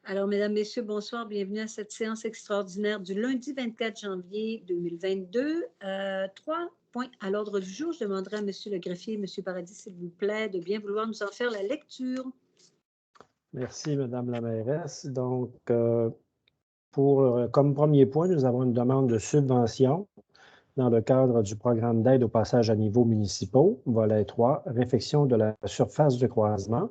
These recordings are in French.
Alors, mesdames, messieurs, bonsoir. Bienvenue à cette séance extraordinaire du lundi 24 janvier 2022. Trois points à l'ordre du jour. Je demanderai à monsieur le greffier, monsieur Paradis, s'il vous plaît, de bien vouloir nous en faire la lecture. Merci, Madame la mairesse. Donc, comme premier point, nous avons une demande de subvention dans le cadre du programme d'aide au passage à niveau municipaux, volet 3, réfection de la surface de croisement.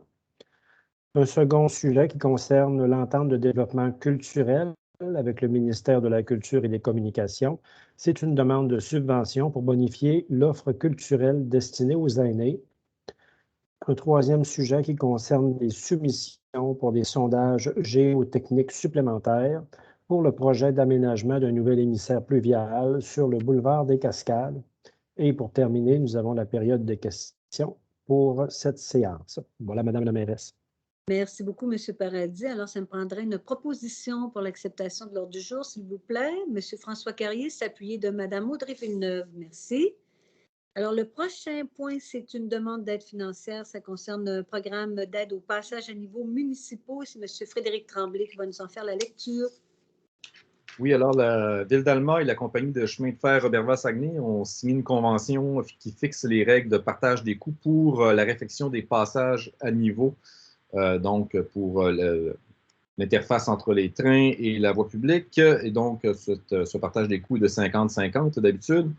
Un second sujet qui concerne l'entente de développement culturel avec le ministère de la Culture et des Communications. C'est une demande de subvention pour bonifier l'offre culturelle destinée aux aînés. Un troisième sujet qui concerne les soumissions pour des sondages géotechniques supplémentaires pour le projet d'aménagement d'un nouvel émissaire pluvial sur le boulevard des Cascades. Et pour terminer, nous avons la période de questions pour cette séance. Voilà, Madame la mairesse. Merci beaucoup, M. Paradis. Alors, ça me prendrait une proposition pour l'acceptation de l'ordre du jour, s'il vous plaît. M. François Carrier, s'appuyer de Mme Audrey Villeneuve. Merci. Alors, le prochain point, c'est une demande d'aide financière. Ça concerne un programme d'aide au passage à niveau municipaux. C'est M. Frédéric Tremblay qui va nous en faire la lecture. Oui, alors la Ville d'Alma et la compagnie de chemin de fer Roberval-Saguenay ont signé une convention qui fixe les règles de partage des coûts pour la réfection des passages à niveau, donc pour l'interface entre les trains et la voie publique. Et donc, ce partage des coûts est de 50-50 d'habitude.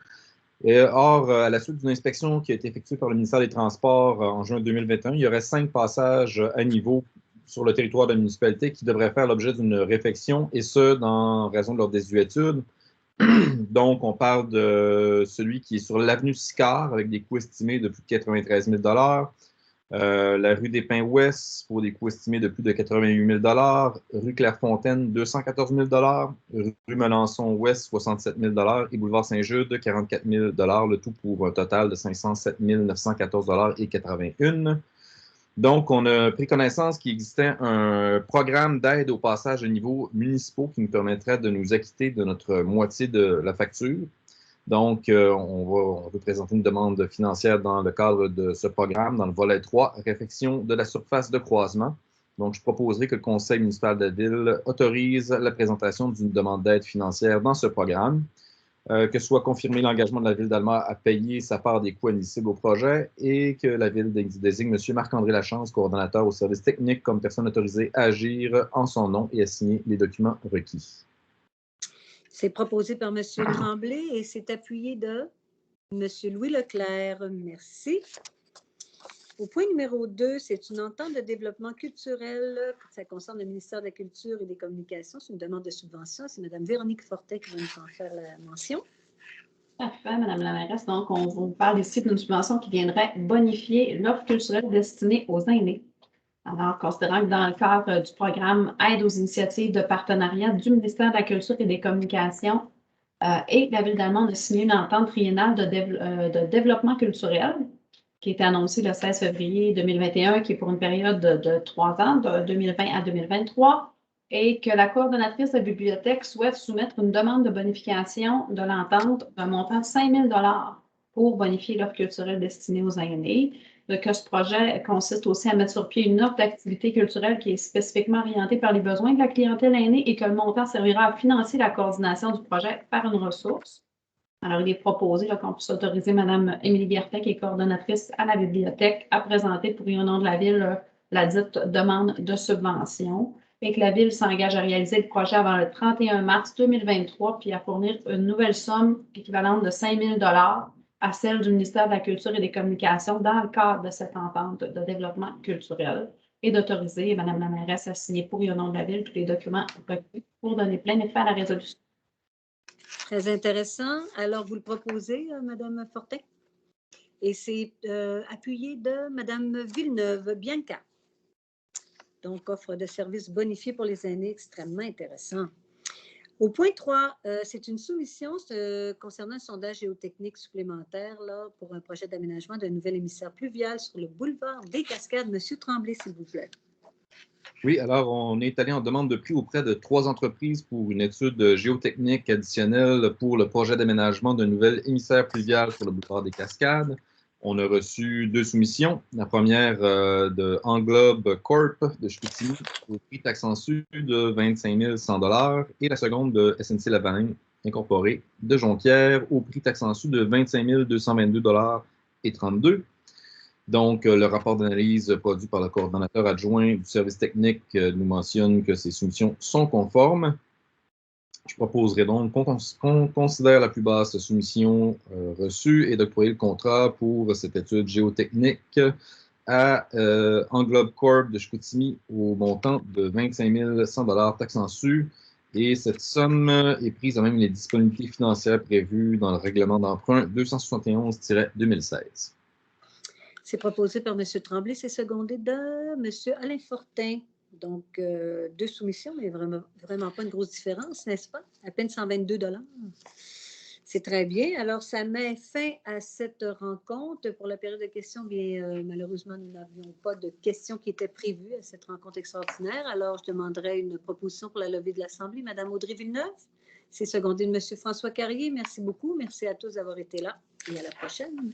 Or, à la suite d'une inspection qui a été effectuée par le ministère des Transports en juin 2021, il y aurait 5 passages à niveau sur le territoire de la municipalité qui devraient faire l'objet d'une réfection, et ce, en raison de leur désuétude. Donc, on parle de celui qui est sur l'avenue Sicard, avec des coûts estimés de plus de 93 000 la rue des Pins-Ouest, pour des coûts estimés de plus de 88 000 rue Clairefontaine, 214 000 rue Melançon-Ouest, 67 000 et boulevard Saint-Jude, 44 000 le tout pour un total de 507 914 et 81. Donc, on a pris connaissance qu'il existait un programme d'aide au passage à niveau municipaux qui nous permettrait de nous acquitter de notre moitié de la facture. Donc, on veut présenter une demande financière dans le cadre de ce programme, dans le volet 3, réfection de la surface de croisement. Donc, je proposerai que le conseil municipal de la ville autorise la présentation d'une demande d'aide financière dans ce programme, que soit confirmé l'engagement de la Ville d'Alma à payer sa part des coûts admissibles au projet et que la Ville désigne M. Marc-André Lachance, coordonnateur au service technique, comme personne autorisée à agir en son nom et à signer les documents requis. C'est proposé par M. Tremblay et c'est appuyé de M. Louis Leclerc. Merci. Au point numéro 2, c'est une entente de développement culturel. Ça concerne le ministère de la Culture et des Communications. C'est une demande de subvention. C'est Mme Véronique Fortet qui va nous en faire la mention. Parfait, Mme la mairesse. Donc, on vous parle ici d'une subvention qui viendrait bonifier l'offre culturelle destinée aux aînés. Alors, considérant que dans le cadre du programme Aide aux initiatives de partenariat du ministère de la Culture et des Communications et la Ville d'Alma, on a signé une entente triennale de développement culturel qui a été annoncée le 16 février 2021, qui est pour une période de 3 ans, de 2020 à 2023, et que la coordonnatrice de la bibliothèque souhaite soumettre une demande de bonification de l'entente d'un montant de 5 000 pour bonifier l'offre culturelle destinée aux aînés. Que ce projet consiste aussi à mettre sur pied une offre d'activité culturelle qui est spécifiquement orientée par les besoins de la clientèle aînée et que le montant servira à financer la coordination du projet par une ressource. Alors, il est proposé qu'on puisse autoriser Mme Émilie Guertin, qui est coordonnatrice à la bibliothèque, à présenter pour au nom de la Ville la dite demande de subvention et que la Ville s'engage à réaliser le projet avant le 31 mars 2023 puis à fournir une nouvelle somme équivalente de 5 000 à celle du ministère de la Culture et des Communications dans le cadre de cette entente de développement culturel et d'autoriser Mme la mairesse à signer pour et au nom de la Ville tous les documents requis pour donner plein effet à la résolution. Très intéressant. Alors, vous le proposez, Mme Fortin? Et c'est appuyé de Mme Villeneuve, Bianca. Donc, offre de services bonifiés pour les aînés, extrêmement intéressant. Au point 3, c'est une soumission concernant un sondage géotechnique supplémentaire là, pour un projet d'aménagement d'un nouvel émissaire pluvial sur le boulevard des Cascades. Monsieur Tremblay, s'il vous plaît. Oui, alors on est allé en demande de prix auprès de 3 entreprises pour une étude géotechnique additionnelle pour le projet d'aménagement d'un nouvel émissaire pluvial sur le boulevard des Cascades. On a reçu 2 soumissions. La première de Englobe Corp de Chicoutimi au prix taxansu de 25 100 $ et la seconde de SNC Lavalin Incorporé de Jonquière au prix taxansu de 25 222 $ et 32. Donc, le rapport d'analyse produit par le coordonnateur adjoint du service technique nous mentionne que ces soumissions sont conformes. Je proposerai donc qu'on considère la plus basse soumission reçue et d'octroyer le contrat pour cette étude géotechnique à Englobe Corp de Chicoutimi au montant de 25 100 $ taxansu. Et cette somme est prise à même les disponibilités financières prévues dans le règlement d'emprunt 271-2016. C'est proposé par M. Tremblay, c'est secondé de M. Alain Fortin. Donc, 2 soumissions, mais vraiment pas une grosse différence, n'est-ce pas? À peine 122 $. C'est très bien. Alors, ça met fin à cette rencontre. Pour la période de questions, bien, malheureusement, nous n'avions pas de questions qui étaient prévues à cette rencontre extraordinaire. Alors, je demanderai une proposition pour la levée de l'Assemblée. Madame Audrey Villeneuve, c'est secondé de M. François Carrier. Merci beaucoup. Merci à tous d'avoir été là et à la prochaine.